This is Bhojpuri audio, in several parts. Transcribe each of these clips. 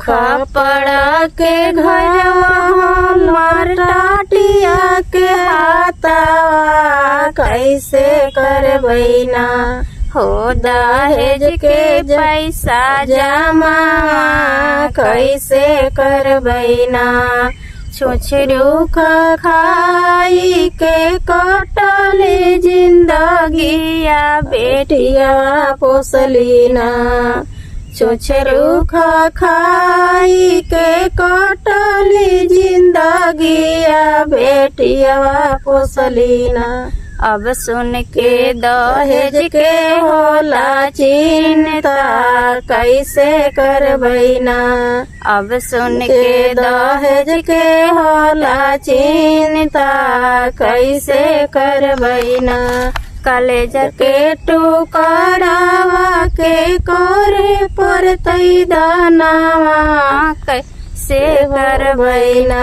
खपड़ा के घर हमर टाटिया के हाथवा कैसे करबै ना हो दहेज के पैसा जमा कैसे करबै ना छुछरू खाई के कटली जिंदगिया बेटिया पोसली ना छुछरू खाई के कटली जिंदगिया बेटिया पोसली ना अब सुन के दहेज के होला चिंता कैसे करबै ना अब सुन के दहेज के होला चिंता कैसे करबै ना कलेज के टुकड़ावा के करे परतै दानावा कैसे करबै ना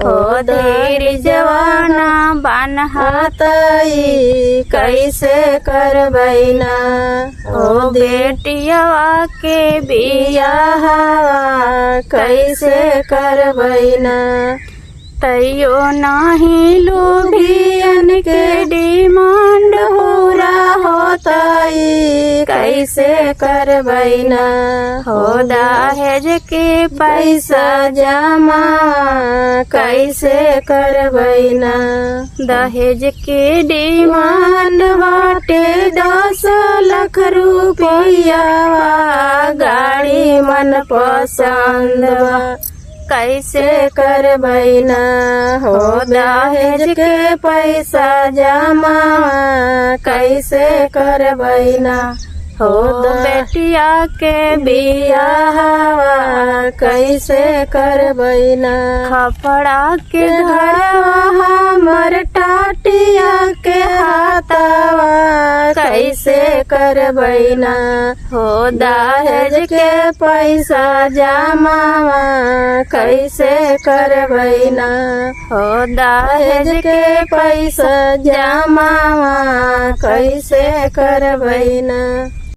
हो धीर जवाना बान्हतै कैसे करबै ना हो बेटियावा के बियाह कैसे करबै ना तैयो नाही लोभियन के डिमांड पूरा होतई कैसे करबै ना हो दहेज के पैसा जमा कैसे करबै ना दहेज के डिमांड बाटे 10 लाख रुपया गाड़ी मन पसंद कैसे करबै ना हो दहेज के पैसा जमा कैसे करबै ना हो बेटिया के बियाह कैसे करबै ना खपड़ा के घरवा हमर टाटिया के हाथवा कैसे करबै ना हो दहेज के पैसा जमा कैसे करबै ना हो दहेज के पैसा जमा कैसे करबै ना।